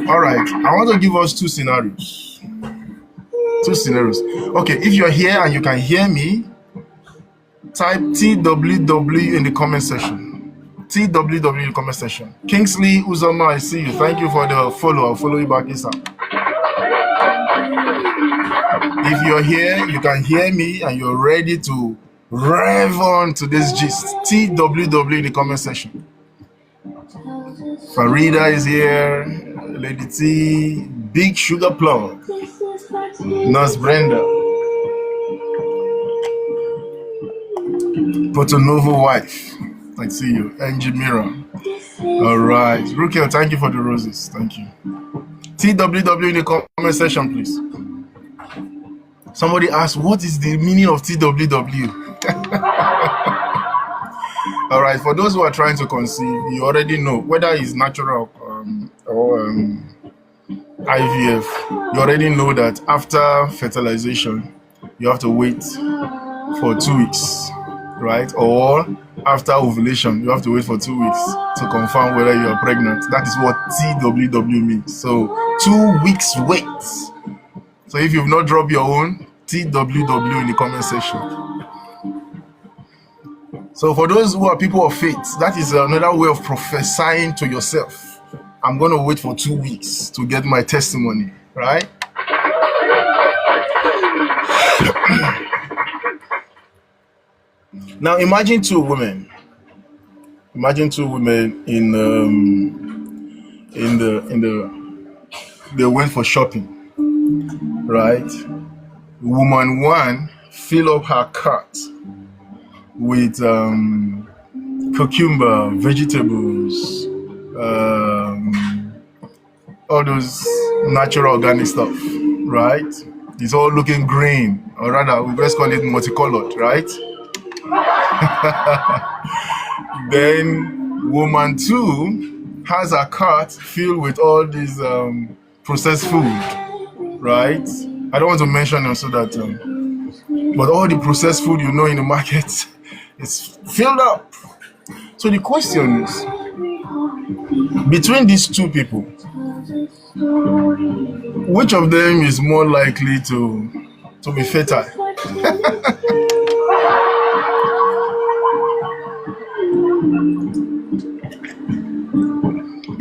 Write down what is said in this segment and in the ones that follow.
All right. I want to give us two scenarios. Two scenarios. Okay, if you're here and you can hear me, type TWW in the comment section. TWW in the comment section. Kingsley Uzoma, I see you. Thank you for the follow. I'll follow you back ASAP. If you're here, you can hear me, and you're ready to rev on to this gist. TWW in the comment section. Farida is here. Lady T. Big Sugar Plug. Nurse Brenda. Potonovo wife. I see you. Angie Mira. All right. Rukel, thank you for the roses. Thank you. TWW in the comment section, please. Somebody asked, what is the meaning of TWW? All right. For those who are trying to conceive, you already know whether it's natural or IVF. You already know that after fertilization, you have to wait for 2 weeks, right? Or after ovulation, you have to wait for 2 weeks to confirm whether you are pregnant. That is what TWW means. So 2 weeks wait. So if you've not dropped your own, TWW in the comment section. So for those who are people of faith, that is another way of prophesying to yourself. I'm going to wait for 2 weeks to get my testimony, right? Now imagine two women. Imagine two women they went for shopping, right? Woman one fill up her cart with cucumber, vegetables, all those natural organic stuff, right? It's all looking green, or rather, we let's call it multicolored, right? Then woman two has a cart filled with all these processed food, right? I don't want to mention them so that, but all the processed food you know in the market is filled up. So the question is, between these two people, which of them is more likely to be fertile?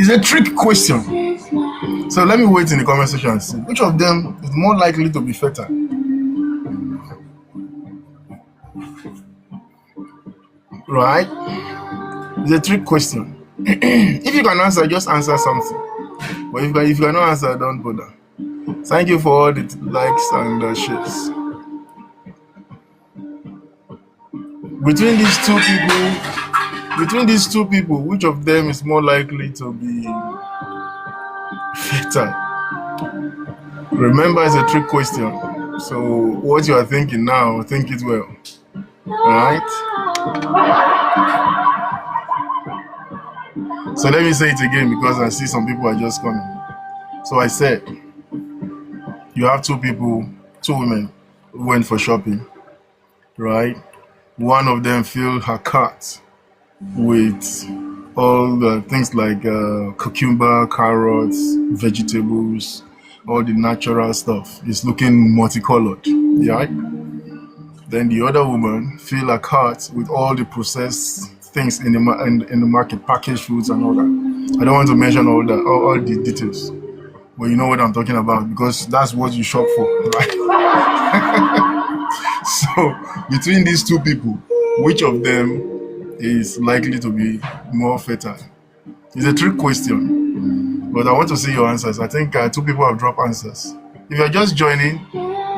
It's a trick question. So let me wait in the comment section and see which of them is more likely to be fertile. Right? It's a trick question. If you can answer, just answer something. But if you cannot answer, don't bother. Thank you for all the likes and shares. Between these two people, which of them is more likely to be fertile? Remember, it's a trick question. So what you are thinking now, think it well. Right? So let me say it again because I see some people are just coming. So I said, you have two women who went for shopping, right? One of them filled her cart with all the things like cucumber, carrots, vegetables, all the natural stuff. It's looking multicolored, right? Then the other woman filled her cart with all the processed things in the market, packaged foods and all that. I don't want to mention all the details, but you know what I'm talking about because that's what you shop for, right? So between these two people, which of them is likely to be more fertile? It's a trick question, but I want to see your answers. I think two people have dropped answers. If you're just joining,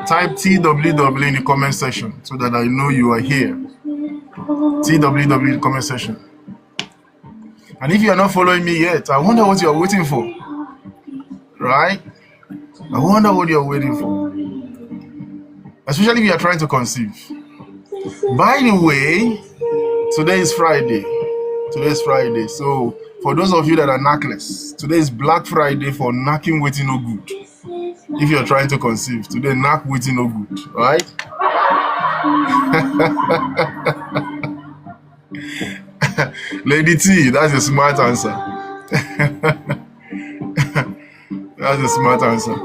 type TWW in the comment section so that I know you are here. TWW in the comment section. And if you are not following me yet, I wonder what you're waiting for. Right? I wonder what you're waiting for. Especially if you are trying to conceive. By the way, today is Friday. So for those of you that are knackless, today is Black Friday for knacking waiting no good. If you're trying to conceive, today knack waiting no good, right? Lady T, that's a smart answer. That's a smart answer.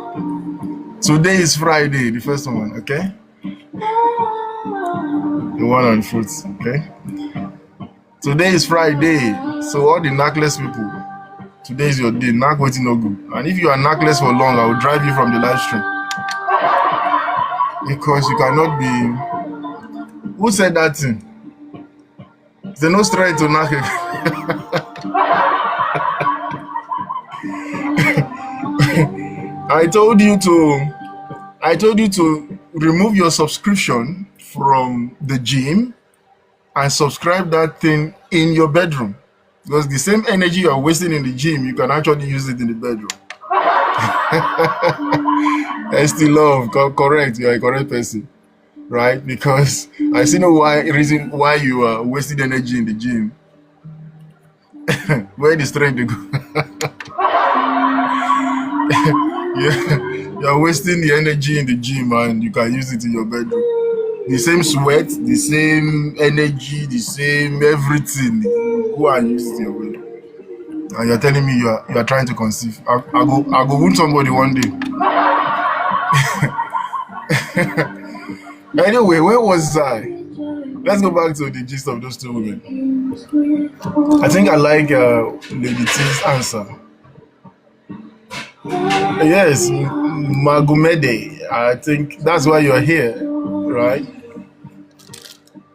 Today is Friday, the first one, okay? The one on fruits, okay? Today is Friday, so all the knackless people, today is your day. Knack waiting no good. And if you are knackless for long, I will drive you from the live stream. Because you cannot be. Who said that thing? There's no strength to knack. I told you to remove your subscription from the gym and subscribe that thing in your bedroom. Because the same energy you are wasting in the gym, you can actually use it in the bedroom. I still love, correct, you are a correct person. Right? Because I see no reason why you are wasting energy in the gym. Where the strength to go? You are wasting the energy in the gym and you can use it in your bedroom. The same sweat, the same energy, the same everything. Go and use it in your bedroom. And you're telling me you are trying to conceive. I'll go wound somebody one day. Anyway, where was I? Let's go back to the gist of those two women. I think I like Lady T's answer. Yes, Magumede. I think that's why you're here, right?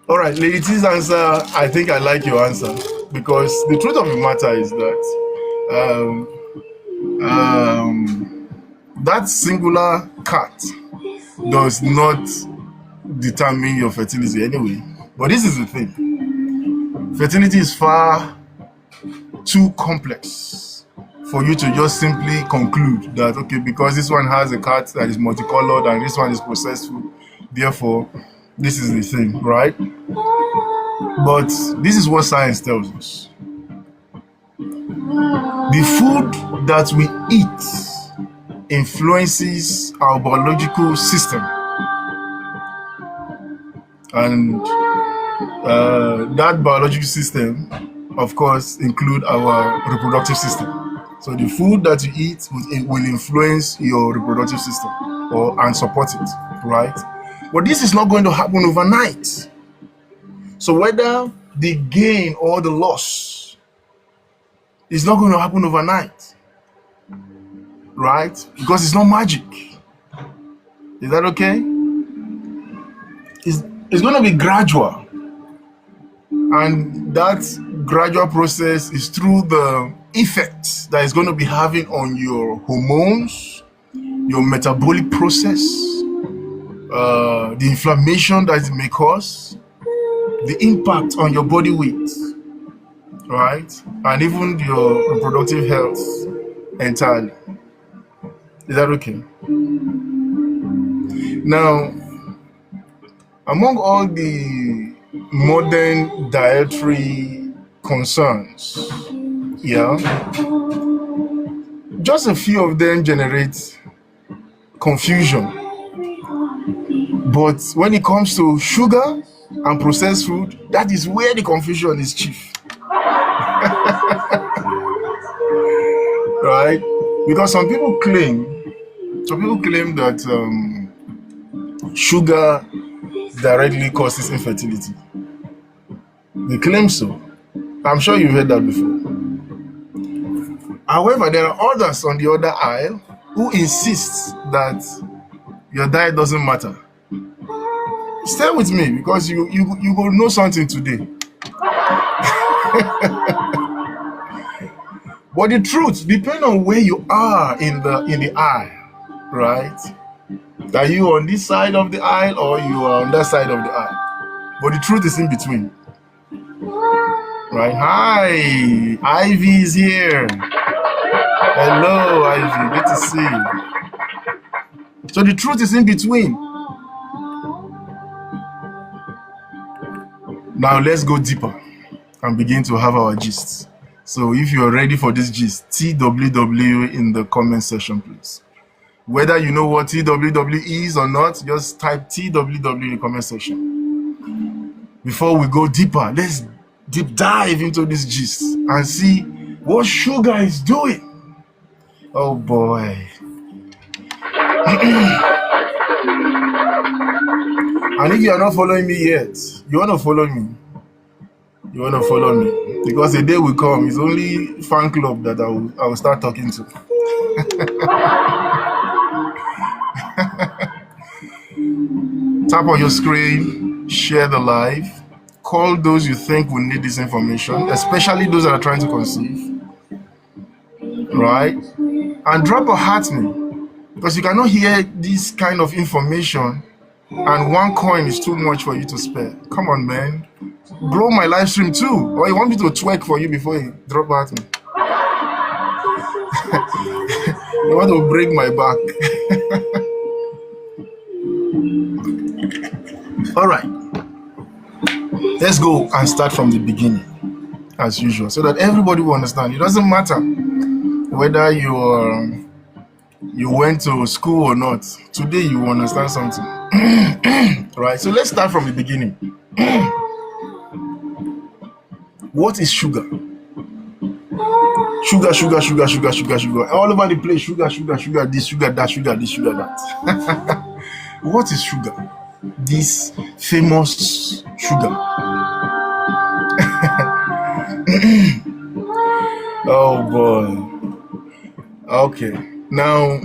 All right, Lady T's answer. I think I like your answer because the truth of the matter is that that singular cat does not determine your fertility anyway. But this is the thing. Fertility is far too complex for you to just simply conclude that, okay, because this one has a cat that is multicolored and this one is processed food, therefore, this is the thing, right? But this is what science tells us. The food that we eat influences our biological system. And that biological system, of course, include our reproductive system. So the food that you eat will influence your reproductive system and support it, right? But this is not going to happen overnight. So whether the gain or the loss is not going to happen overnight, right? Because it's not magic. Is that okay? It's going to be gradual. And that gradual process is through the effects that it's going to be having on your hormones, your metabolic process, the inflammation that it may cause, the impact on your body weight, right? And even your reproductive health entirely. Is that okay? Now, among all the modern dietary concerns, just a few of them generate confusion. But when it comes to sugar and processed food, that is where the confusion is chief. Right? Because some people claim that sugar directly causes infertility. They claim so. I'm sure you've heard that before. However, there are others on the other aisle who insist that your diet doesn't matter. Stay with me because you will know something today. But the truth depends on where you are in the aisle, right? Are you on this side of the aisle or you are on that side of the aisle? But the truth is in between. Right? Hi, Ivy is here. Hello, Ivy. Good to see you. So the truth is in between. Now let's go deeper and begin to have our gist. So if you're ready for this gist, TWW in the comment section, please. Whether you know what TWW is or not, just type TWW in the comment section. Before we go deeper, let's deep dive into this gist and see what sugar is doing Oh boy. And if you are not following me yet, you want to follow me. You want to follow me because the day will come. It's only fan club that I will start talking to. Tap on your screen, share the live, call those you think will need this information, especially those that are trying to conceive, right? And drop a heart me because you cannot hear this kind of information and one coin is too much for you to spare. Come on, man. Blow my live stream too. Or you want me to twerk for you before you drop a heart me? You want to break my back. All right. Let's go and start from the beginning as usual so that everybody will understand. It doesn't matter whether you went to school or not. Today you will understand something. Right? So let's start from the beginning. What is sugar? Sugar, sugar, sugar, sugar, sugar, sugar. All over the place, sugar, sugar, sugar, this, sugar, that, sugar, this, sugar, that. What is sugar? This famous sugar. Oh boy. Okay. Now,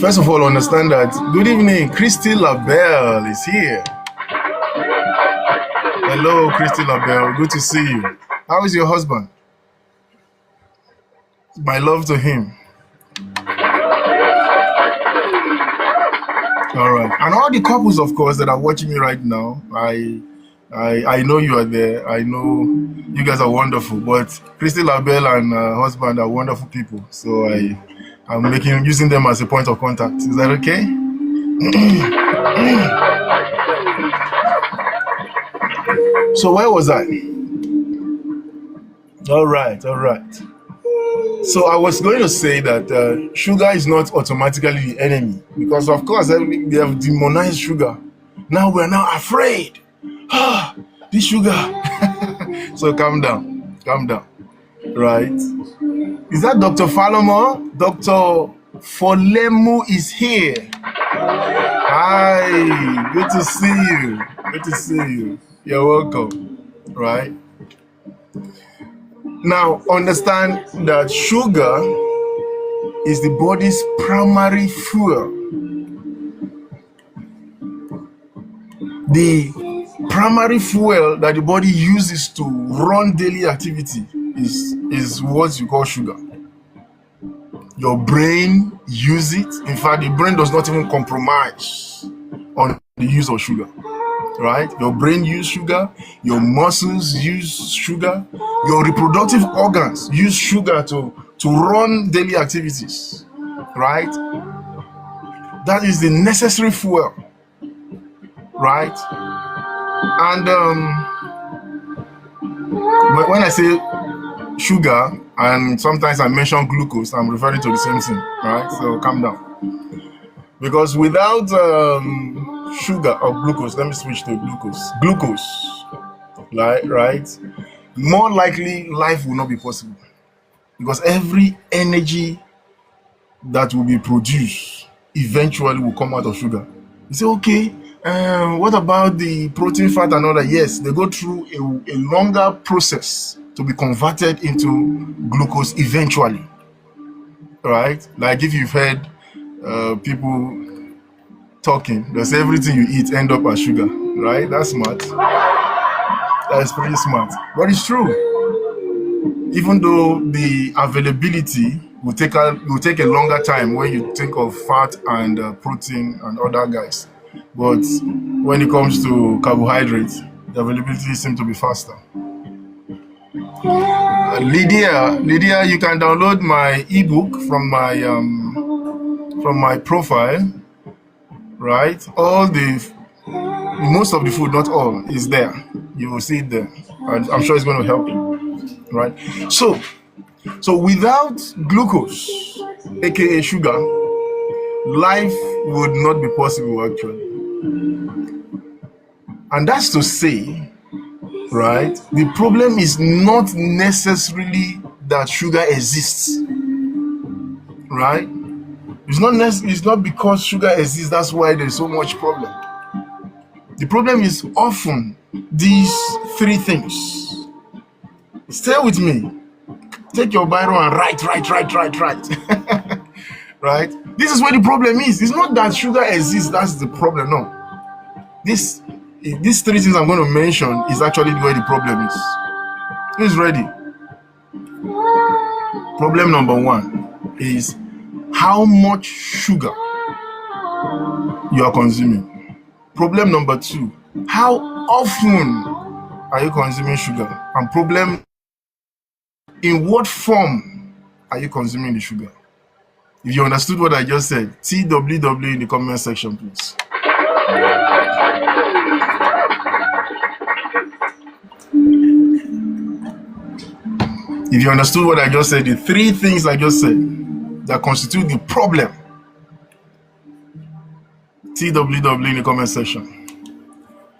first of all, understand that. Good evening, Christy LaBelle is here. Hello, Christy LaBelle. Good to see you. How is your husband? My love to him. All right. And all the couples, of course, that are watching me right now, I know you are there. I know you guys are wonderful. But Christy LaBelle and her husband are wonderful people. So I'm using them as a point of contact. Is that okay? So where was I? All right. So I was going to say that sugar is not automatically the enemy because, of course, they have demonized sugar. Now we're now afraid. This sugar. So calm down. Right? Is that Dr. Falomo? Dr. Folemu is here. Hi. Good to see you. You're welcome. Right? Now, understand that sugar is the body's primary fuel. The primary fuel that the body uses to run daily activity is what you call sugar. Your brain uses it. In fact, the brain does not even compromise on the use of sugar. Right? Your brain uses sugar, your muscles use sugar, your reproductive organs use sugar to run daily activities. Right? That is the necessary fuel. Right? And when I say sugar, and sometimes I mention glucose, I'm referring to the same thing. Right? So calm down. Because without sugar or glucose, let me switch to glucose, right? More likely life will not be possible because every energy that will be produced eventually will come out of sugar. You say, okay, what about the protein, fat and all that? Yes, they go through a longer process to be converted into glucose eventually, right? Like if you've heard people talking, does everything you eat end up as sugar, right? That's smart. That's pretty smart. But it's true. Even though the availability will take a longer time when you think of fat and protein and other guys. But when it comes to carbohydrates, the availability seems to be faster. Lydia, you can download my ebook from my profile. Right? Most of the food, not all, is there. You will see it there. And I'm sure it's going to help you. Right? So without glucose, aka sugar, life would not be possible actually. And that's to say right? The problem is not necessarily that sugar exists, right? It's not because sugar exists that's why there's so much problem. The problem is often these three things. Stay with me. Take your Bible and write. Right? This is where the problem is. It's not that sugar exists, that's the problem. No. These three things I'm going to mention is actually where the problem is. Who's ready? Problem number one is how much sugar you are consuming. Problem number two, how often are you consuming sugar? And problem, in what form are you consuming the sugar? If you understood what I just said, TWW in the comment section, please. If you understood what I just said, the three things I just said that constitute the problem, TWW in the comment section.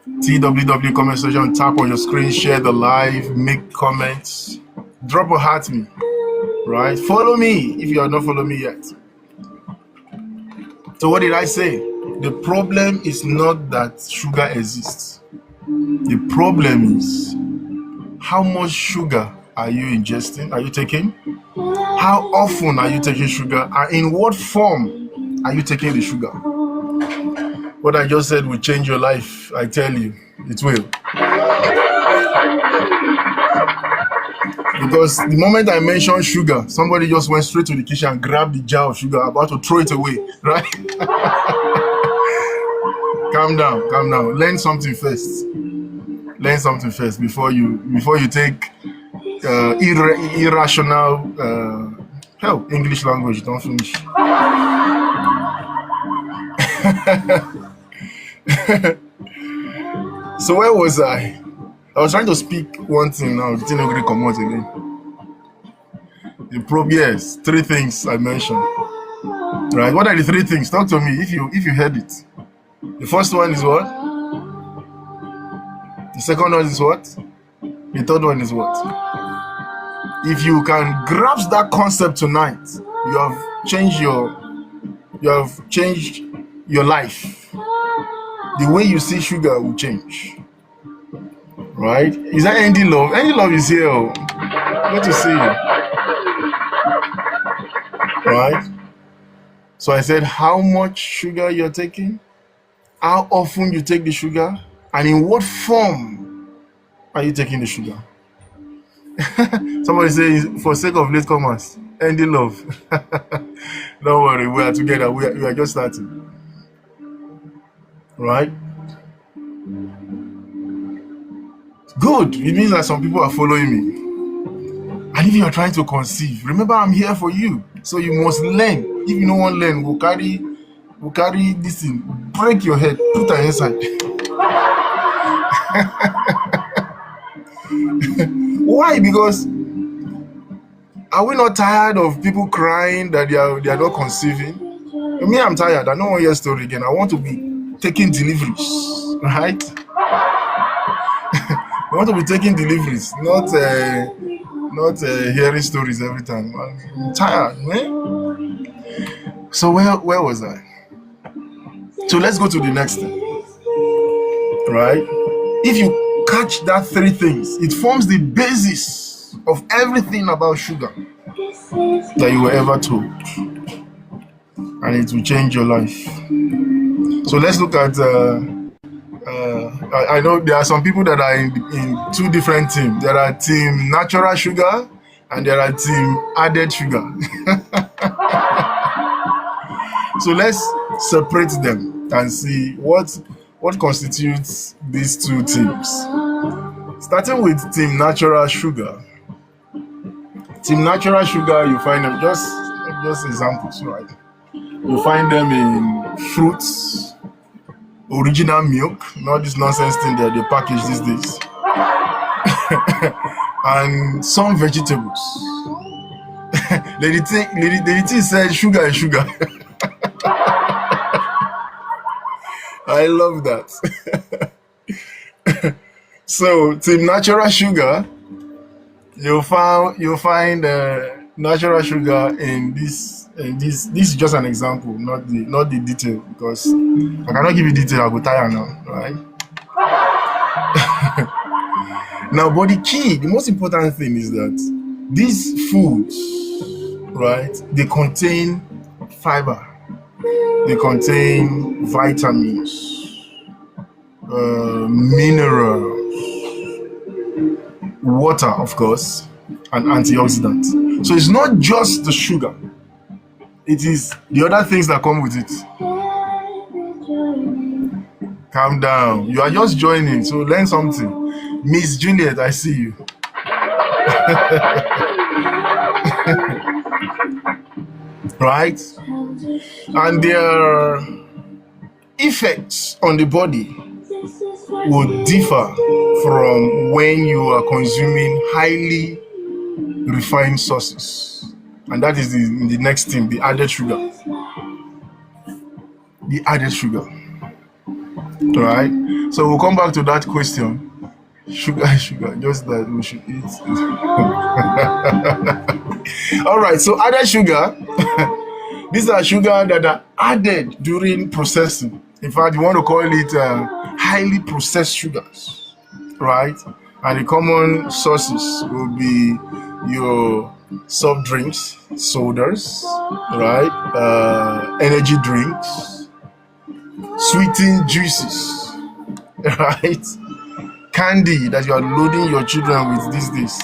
TWW comment section, tap on your screen, share the live, make comments, drop a heart me, right? Follow me if you are not following me yet. So what did I say? The problem is not that sugar exists. The problem is how much sugar are you ingesting? Are you taking? How often are you taking sugar? And in what form are you taking the sugar? What I just said will change your life. I tell you, it will. Because the moment I mentioned sugar, somebody just went straight to the kitchen and grabbed the jar of sugar, about to throw it away, right? Calm down, calm down. Learn something first. Learn something first before you take irrational English language. Don't finish. So where was I? I was trying to speak one thing now. The thing not going to come out again. The yes, three things I mentioned. Right? What are the three things? Talk to me if you heard it. The first one is what? The second one is what? The third one is what? If you can grasp that concept tonight, you have changed your life. The way you see sugar will change. Right? Is that Andy Love? Andy Love is here. Good to see you. Right? So I said how much sugar you're taking, how often you take the sugar, and in what form are you taking the sugar? Somebody says, for sake of latecomers, Andy Love. Don't worry, we are together. We are just starting. Right? Good. It means that some people are following me. And if you are trying to conceive, remember I'm here for you. So you must learn. If you don't want to learn, we'll carry this thing, break your head, put her inside. Why? Because are we not tired of people crying that they are not conceiving? Me, I'm tired. I don't want your story again. I want to be taking deliveries, right? I want to be taking deliveries, not hearing stories every time. I'm tired, man. So where was I? So let's go to the next thing, right? If you catch that three things, it forms the basis of everything about sugar that you were ever told, and it will change your life. So let's look at I know there are some people that are in two different teams. There are team natural sugar and there are team added sugar. So let's separate them and see what constitutes these two teams. Starting with team natural sugar. Team natural sugar, you find them just examples, right? You find them in fruits, original milk, not this nonsense thing that they package these days, and some vegetables. Lady T said sugar is sugar. I love that. So, team natural sugar, you'll find natural sugar in this. This is just an example, not the detail, because I cannot give you detail. I go tire now, right? Now, but the most important thing is that these foods, right? They contain fiber, they contain vitamins, minerals, water, of course, and antioxidants. So it's not just the sugar; it is the other things that come with it. Calm down. You are just joining, so learn something. Miss Juliet, I see you. Right? And their effects on the body would differ from when you are consuming highly refined sources. And that is the next thing, the added sugar. The added sugar. Right? So we'll come back to that question. Sugar, just that we should eat. All right, so added sugar. These are sugar that are added during processing. In fact, you want to call it highly processed sugars, right? And the common sources will be your soft drinks, sodas, right? Energy drinks, sweetened juices, right? Candy that you are loading your children with these days.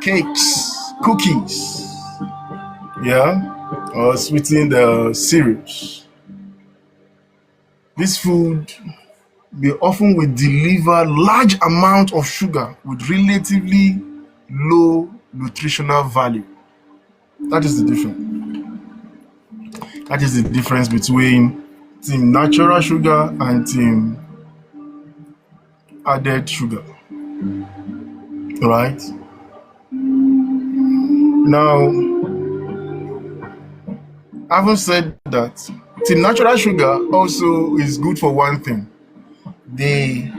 Cakes, cookies, yeah, or sweetened cereals. This food, they often will deliver large amount of sugar with relatively low nutritional value. That is the difference. That is the difference between team natural sugar and team added sugar. Right? Now, having said that, team natural sugar also is good for one thing. They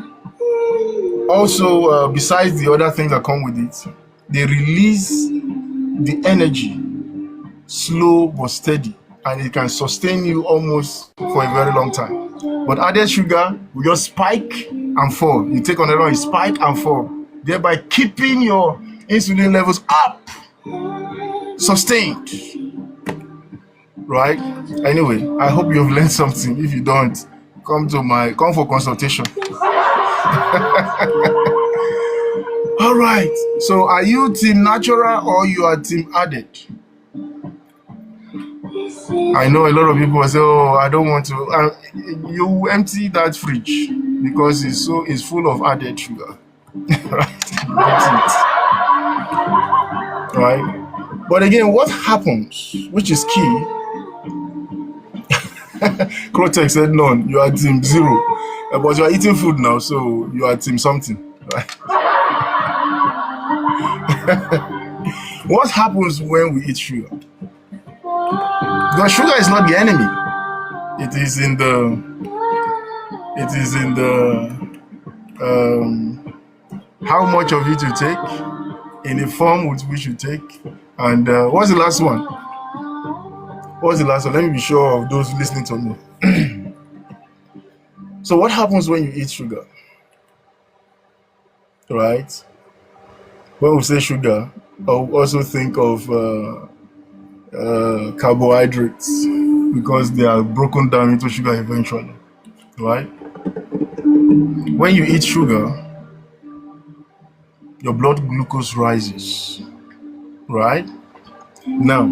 also, besides the other things that come with it, they release the energy slow but steady, and it can sustain you almost for a very long time. But added sugar will just spike and fall. You take another one, you spike and fall, thereby keeping your insulin levels up, sustained. Right? Anyway, I hope you've learned something. If you don't, come for consultation. All right. So, are you team natural or you are team added? I know a lot of people will say, "Oh, I don't want to." You empty that fridge because it's full of added sugar, right? Right. But again, what happens, which is key? Crotex said none. You are team zero, but you are eating food now, so you are team something. Right? What happens when we eat sugar? Because sugar is not the enemy. It is in how much of it you take, in the form with which you take, and what's the last one? What's the last one? Let me be sure of those listening to me. So what happens when you eat sugar? Right? When we say sugar, I also think of carbohydrates, because they are broken down into sugar eventually. Right? When you eat sugar, your blood glucose rises. Right? Now,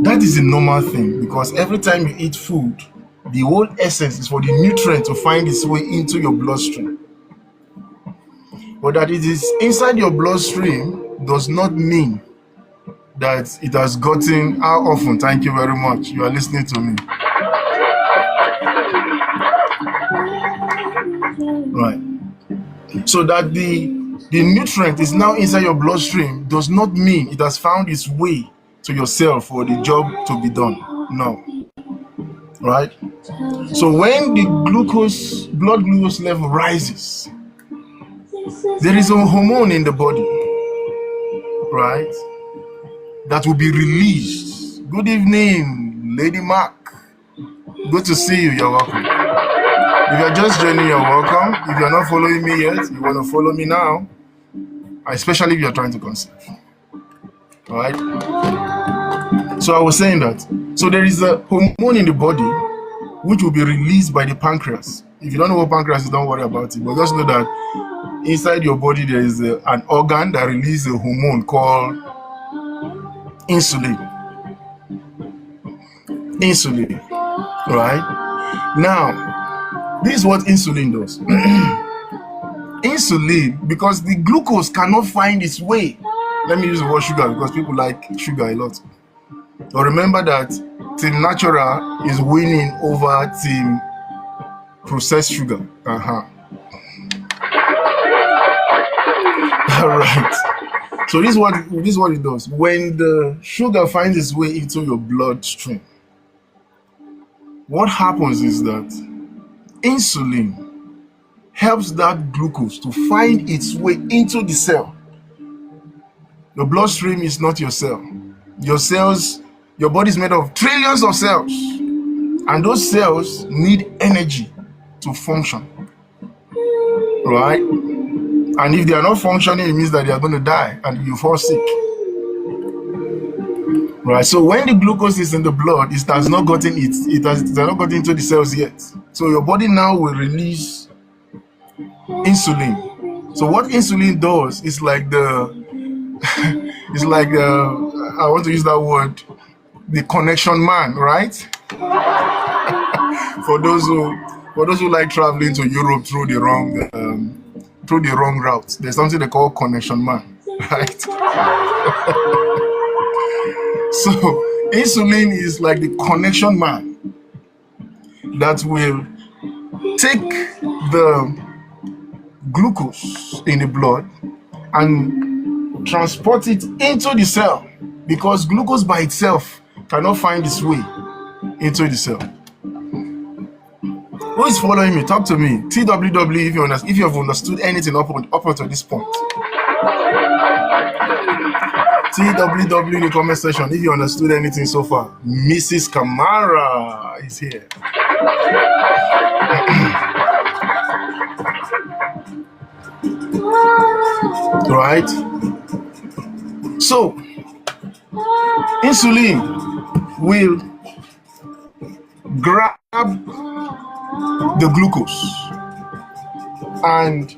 that is a normal thing, because every time you eat food, the whole essence is for the nutrient to find its way into your bloodstream. But that it is inside your bloodstream does not mean that it has gotten. How often? Thank you very much. You are listening to me. Right. So that the nutrient is now inside your bloodstream does not mean it has found its way to your cell for the job to be done. No. Right? So when the blood glucose level rises, there is a hormone in the body, right, that will be released. Good evening, Lady Mark. Good to see you. You're welcome. If you're just joining, you're welcome. If you're not following me yet, you want to follow me now, especially if you're trying to conceive. All right. So I was saying that. So there is a hormone in the body which will be released by the pancreas. If you don't know what pancreas is, don't worry about it. But just know that inside your body there is an organ that releases a hormone called insulin. Insulin. Right? Now, this is what insulin does. Insulin, because the glucose cannot find its way. Let me use the word sugar because people like sugar a lot. But remember that Team Natural is winning over Team Processed Sugar. All right. So this is what it does. When the sugar finds its way into your bloodstream, what happens is that insulin helps that glucose to find its way into the cell. Your bloodstream is not your cell. Your cells, your body is made of trillions of cells, and those cells need energy to function, right? And if they are not functioning, it means that they are going to die and you fall sick, right? So when the glucose is in the blood, it has not gotten into the cells yet. So your body now will release insulin. So what insulin does is like it's like I want to use that word, the connection man, right? for those who like traveling to Europe through the wrong route, there's something they call connection man, right? So insulin is like the connection man that will take the glucose in the blood and transport it into the cell, because glucose by itself cannot find its way into the cell. Who is following me? Talk to me. TWW if you have understood anything up until this point. TWW in the comment section if you understood anything so far. Mrs. Kamara is here. Right? So, insulin will grab the glucose and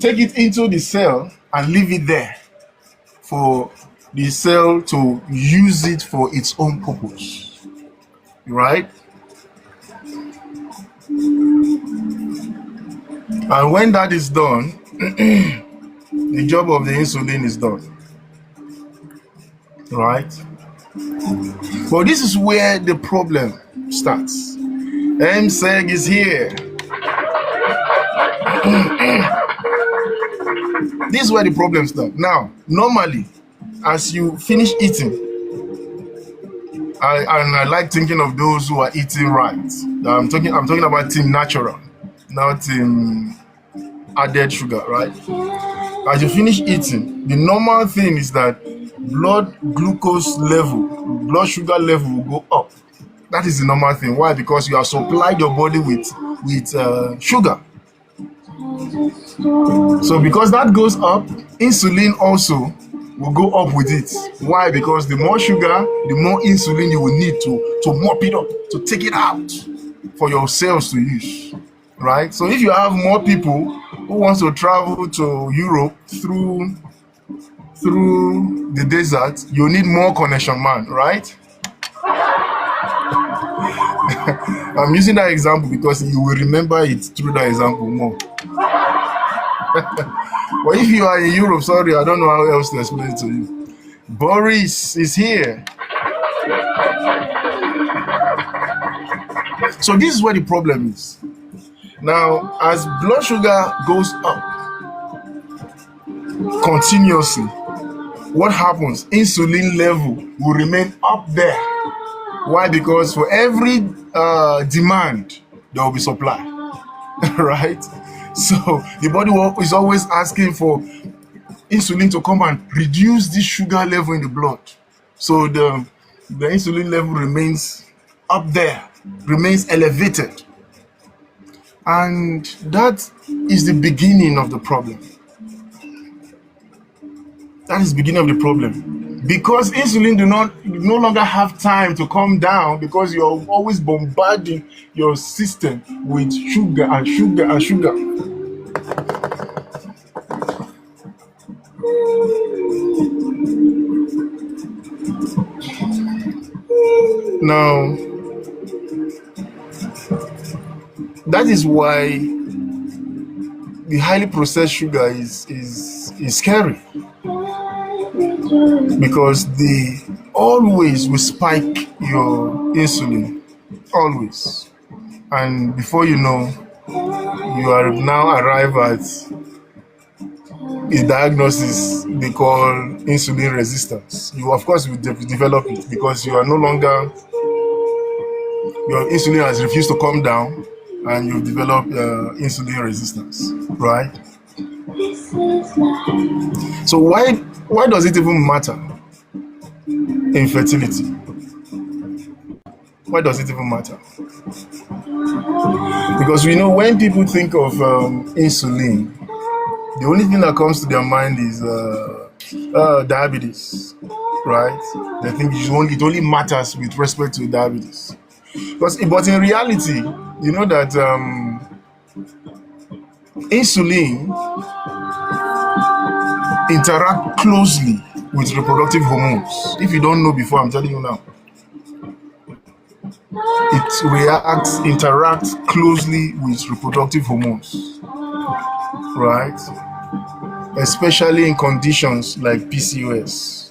take it into the cell and leave it there for the cell to use it for its own purpose, right? And when that is done, the job of the insulin is done, right? But this is where the problem starts. MSEG is here. This is where the problem starts. Now, normally, as you finish eating, I like thinking of those who are eating right. I'm talking about Team Natural, not Team added sugar, right? As you finish eating, the normal thing is that blood sugar level will go up. That is the normal thing. Why? Because you have supplied your body with sugar. So because that goes up, insulin also will go up with it. Why? Because the more sugar, the more insulin you will need to mop it up, to take it out for your cells to use, right? So if you have more people who wants to travel to Europe through the desert, you need more connection man, right? I'm using that example because you will remember it through that example more. But if you are in Europe, sorry, I don't know how else to explain it to you. Boris is here. So this is where the problem is. Now, as blood sugar goes up continuously, what happens? Insulin level will remain up there. Why? Because for every demand, there will be supply, right? So the body is always asking for insulin to come and reduce the sugar level in the blood. So the insulin level remains up there, remains elevated. And that is the beginning of the problem. That is the beginning of the problem. Because insulin no longer have time to come down because you're always bombarding your system with sugar and sugar and sugar. Now, that is why the highly processed sugar is scary, because they always will spike your insulin, always, and before you know, you are now arrive at a diagnosis they call insulin resistance. You of course will develop it because you are no longer, your insulin has refused to come down, and you develop insulin resistance, right? So why does it even matter in fertility? Why does it even matter? Because we know when people think of insulin, the only thing that comes to their mind is diabetes, right? They think it only matters with respect to diabetes. But in reality, you know that insulin interact closely with reproductive hormones. If you don't know before, I'm telling you now. It interacts closely with reproductive hormones, right? Especially in conditions like PCOS.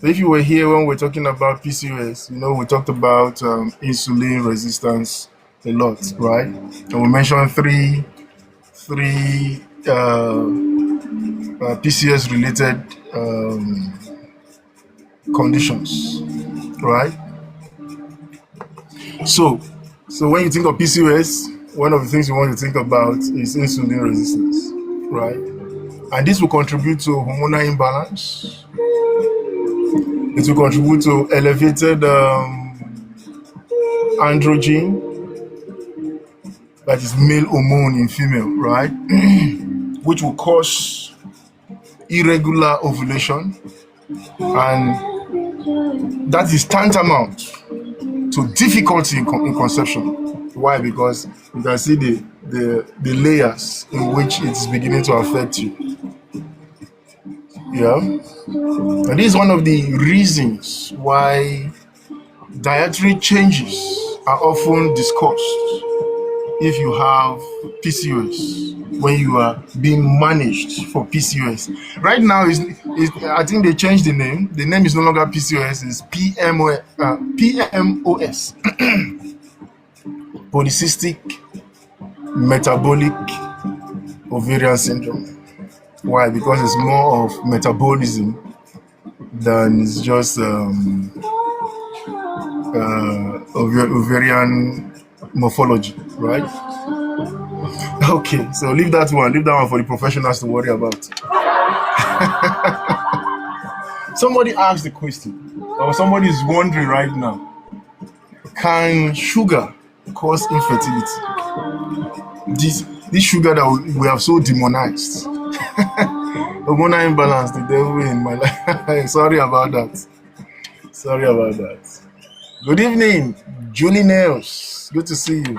So if you were here when we're talking about PCOS, we talked about insulin resistance a lot, right? And we mentioned three PCOS related conditions, right? So when you think of PCOS, one of the things you want to think about is insulin resistance, right? And this will contribute to hormonal imbalance. It will contribute to elevated androgen, that is male hormone in female, right? Which will cause irregular ovulation, and that is tantamount to difficulty in conception. Why? Because you can see the layers in which it's beginning to affect you. Yeah, and this is one of the reasons why dietary changes are often discussed if you have PCOS, when you are being managed for PCOS. Right now, I think they changed the name. The name is no longer PCOS, it's PMOS, polycystic metabolic ovarian syndrome. Why? Because it's more of metabolism than it's just ovarian morphology, right? Okay, so leave that one for the professionals to worry about. Somebody asked the question, or somebody is wondering right now, can sugar cause infertility? This sugar that we have so demonized. Hormonal imbalance, the devil in my life. Sorry about that. Good evening, Julie Nails. Good to see you.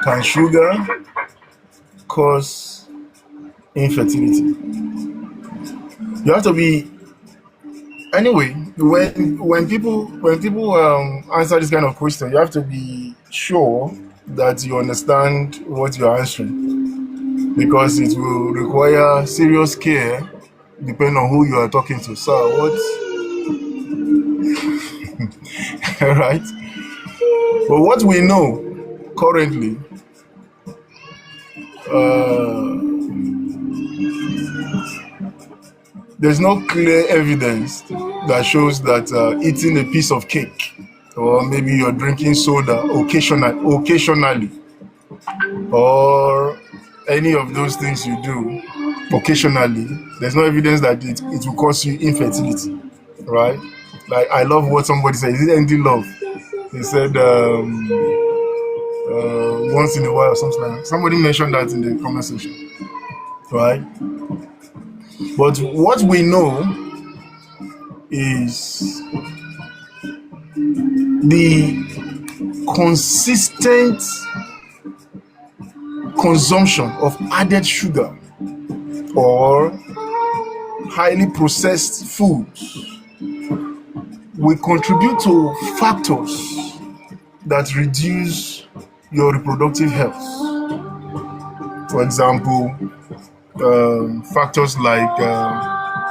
Can sugar cause infertility? You have to be, anyway, when people answer this kind of question, you have to be sure that you understand what you're answering, because it will require serious care depending on who you are talking to. So what? Right? But what we know currently, there's no clear evidence that shows that eating a piece of cake, or maybe you're drinking soda occasionally, or any of those things you do occasionally, there's no evidence that it will cause you infertility, right? Like, I love what somebody said. Is it ending love? He said once in a while or something like that. Somebody mentioned that in the comment section, right? But what we know is the consistent consumption of added sugar or highly processed foods will contribute to factors that reduce your reproductive health. For example, factors like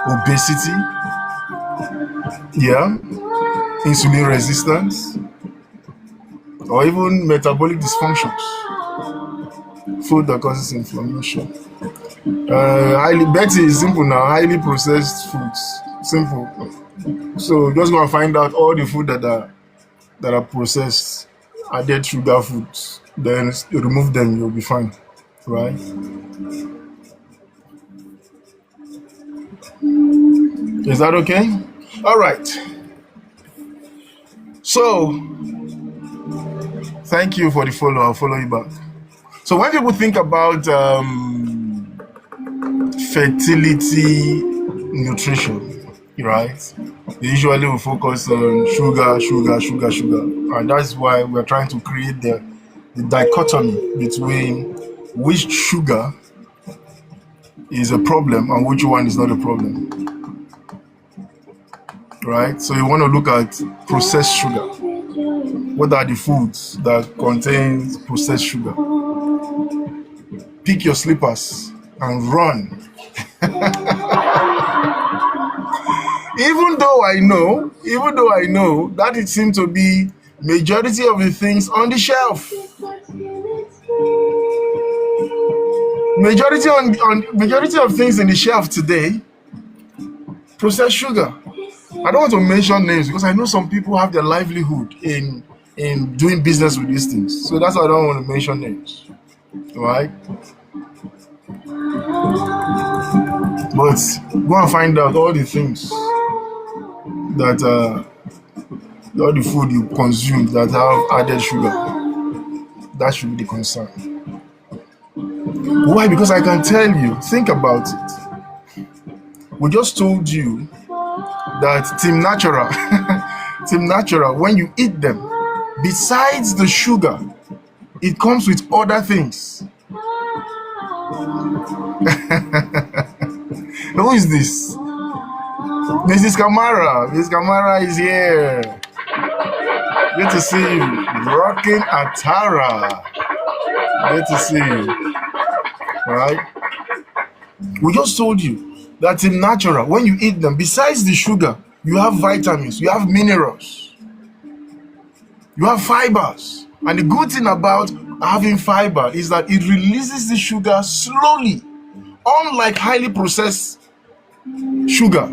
obesity, insulin resistance, or even metabolic dysfunctions, food that causes inflammation. Betty is simple now. Highly processed foods, simple. So just go and find out all the food that are processed, added sugar foods. Then remove them, you'll be fine, right? Is that okay? All right. So thank you for the follow. I'll follow you back. So when people think about fertility nutrition, right, they usually will focus on sugar, and that's why we're trying to create the dichotomy between which sugar is a problem and which one is not a problem, right? So you want to look at processed sugar. What are the foods that contain processed sugar? Pick your slippers and run. Even though I know that it seems to be majority of the things on the shelf. Majority of things in the shelf today, processed sugar. I don't want to mention names because I know some people have their livelihood in doing business with these things. So that's why I don't want to mention names. Right? But go and find out all the things that all the food you consume that have added sugar. That should be the concern. Why? Because I can tell you, think about it. We just told you that Team Natural, when you eat them, besides the sugar, it comes with other things. Who is this? Mrs. Kamara. Mrs. Kamara is here. Good to see you. Rocking Atara. Good to see you. All right. We just told you that in natural, when you eat them, besides the sugar, you have vitamins, you have minerals, you have fibers. And the good thing about having fiber is that it releases the sugar slowly, unlike highly processed sugar,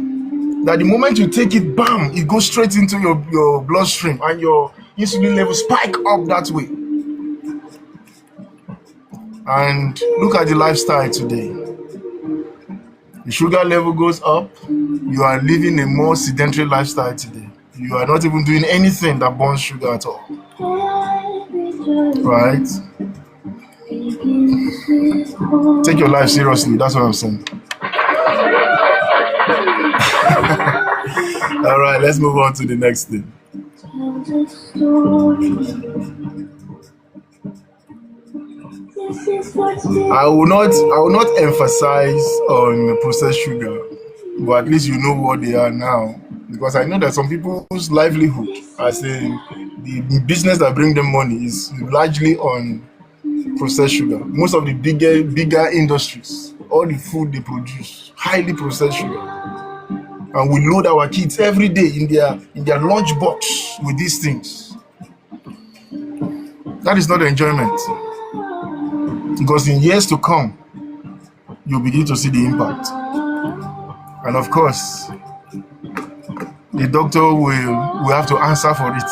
that the moment you take it, bam, it goes straight into your bloodstream and your insulin level spike up that way. And look at the lifestyle today. The sugar level goes up. You are living a more sedentary lifestyle today. You are not even doing anything that burns sugar at all. Right? Take your life seriously. That's what I'm saying. All right, let's move on to the next thing. I will not emphasize on processed sugar, but at least you know what they are now. Because I know that some people's livelihood, as in the business that bring them money, is largely on processed sugar. Most of the bigger industries, all the food they produce, highly processed sugar. And we load our kids every day in their lunch box with these things. That is not enjoyment. Because in years to come, you'll begin to see the impact. And of course, the doctor will have to answer for it.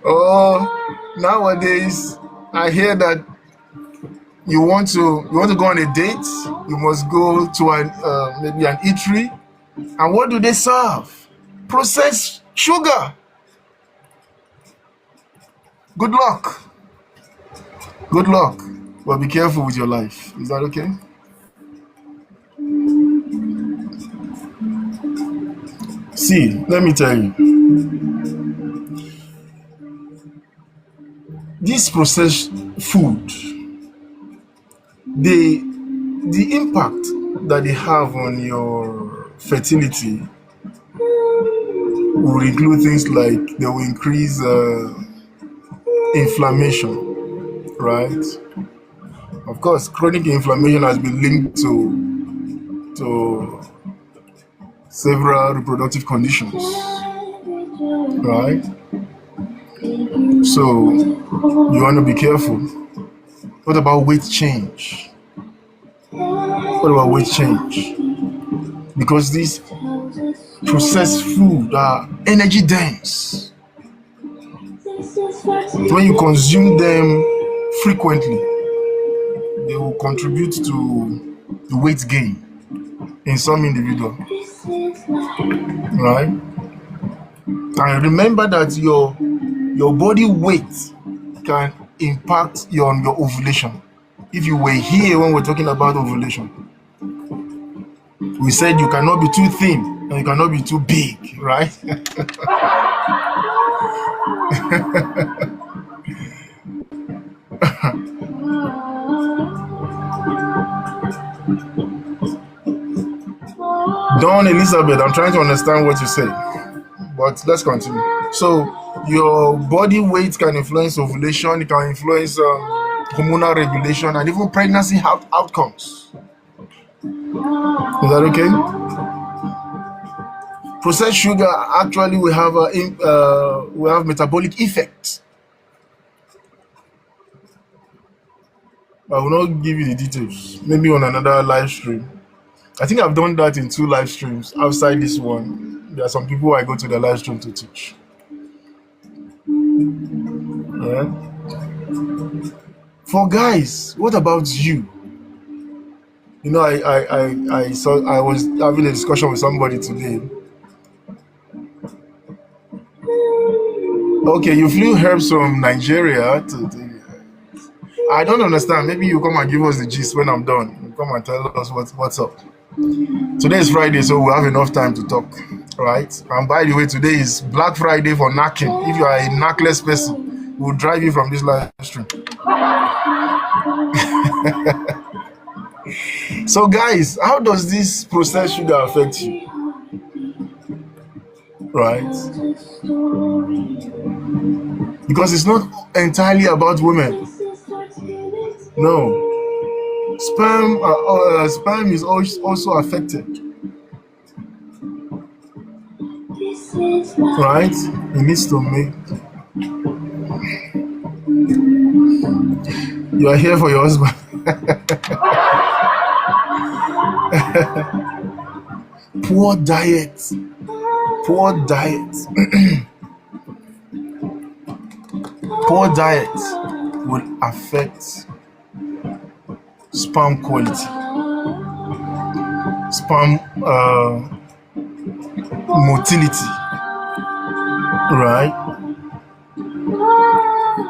Oh, nowadays I hear that you want to go on a date, you must go to an maybe an eatery, and what do they serve? Processed sugar. Good luck. Good luck. But be careful with your life. Is that okay? See, let me tell you, this processed food, the the impact that they have on your fertility will include things like they will increase inflammation, right? Of course, chronic inflammation has been linked to several reproductive conditions, right? So you want to be careful. What about weight change? What about weight change? Because these processed food are energy dense. When you consume them frequently, they will contribute to the weight gain in some individual, right? And remember that your body weight can impact your ovulation. If you were here when we're talking about ovulation, we said you cannot be too thin and you cannot be too big, right? Dawn Elizabeth, I'm trying to understand what you say, but let's continue. So, your body weight can influence ovulation, it can influence hormonal regulation, and even pregnancy outcomes. Is that okay? Processed sugar actually will have metabolic effects. I will not give you the details. Maybe on another live stream. I think I've done that in 2 live streams outside this one. There are some people I go to the live stream to teach. Yeah. For guys, what about you? You know, I was having a discussion with somebody today. Okay, you flew herbs from Nigeria I don't understand. Maybe you come and give us the gist when I'm done. You come and tell us what's up. Today is Friday, so we'll have enough time to talk, right? And by the way, today is Black Friday for knacking. If you are a knackless person, we'll drive you from this live stream. So, guys, how does this processed sugar affect you? Right? Because it's not entirely about women. No. Sperm is also affected. Right? It needs to make. You are here for your husband. Poor diet. Poor diet. Poor diet will affect sperm quality, sperm motility, right?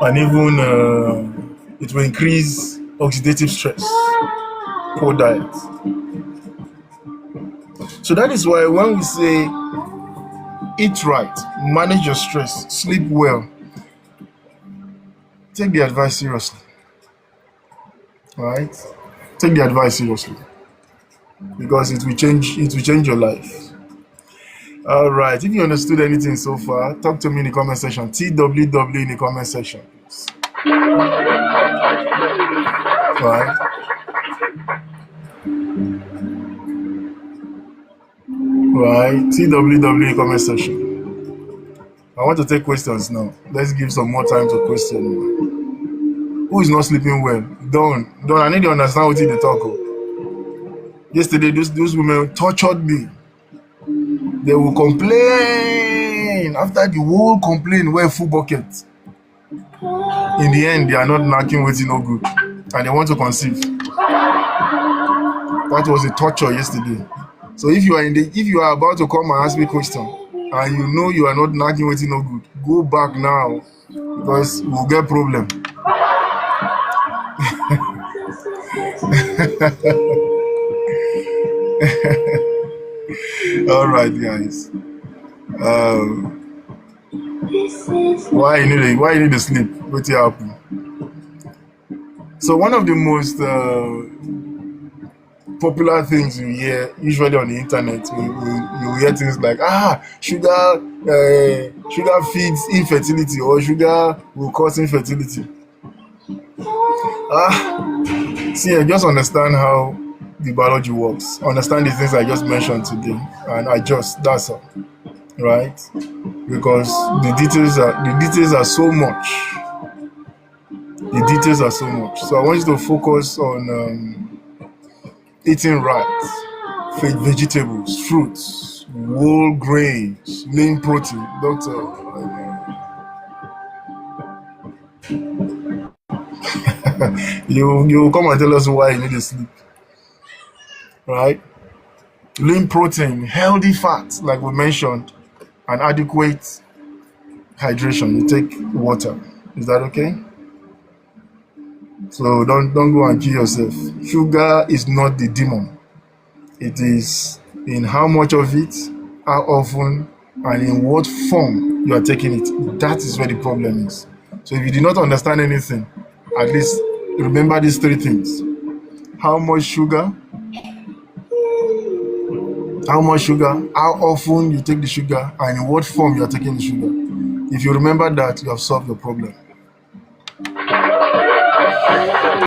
And even it will increase oxidative stress. Poor diet. So that is why when we say eat right, manage your stress, sleep well, take the advice seriously. Right? Take the advice seriously. Because it will change your life. Alright. If you understood anything so far, talk to me in the comment section. TWW in the comment section. Right? Right. TWW in the comment section. I want to take questions now. Let's give some more time to question. Who is not sleeping well? Don't. I need to understand what they talk. Oh. Yesterday, those women tortured me. They will complain after the whole complaint were full bucket. In the end, they are not knocking waiting no good, and they want to conceive. That was a torture yesterday. So if you are about to come and ask me question, and you know you are not knocking waiting no good, go back now because we'll get problem. All right, guys. Why you need to sleep? What happen? So one of the most popular things you hear usually on the internet, you hear things like sugar feeds infertility, or sugar will cause infertility. See, I just understand how the biology works. Understand the things I just mentioned today, and that's all, right? Because the details are so much. The details are so much. So I want you to focus on eating right, vegetables, fruits, whole grains, lean protein. Doctor, you come and tell us why you need to sleep, right? Lean protein, healthy fats, like we mentioned, and adequate hydration. You take water. Is that okay? So don't go and kill yourself. Sugar is not the demon. It is in how much of it, how often, and in what form you are taking it. That is where the problem is. So if you do not understand anything, at least remember these three things. How much sugar, how often you take the sugar, and in what form you are taking the sugar. If you remember that, you have solved your problem.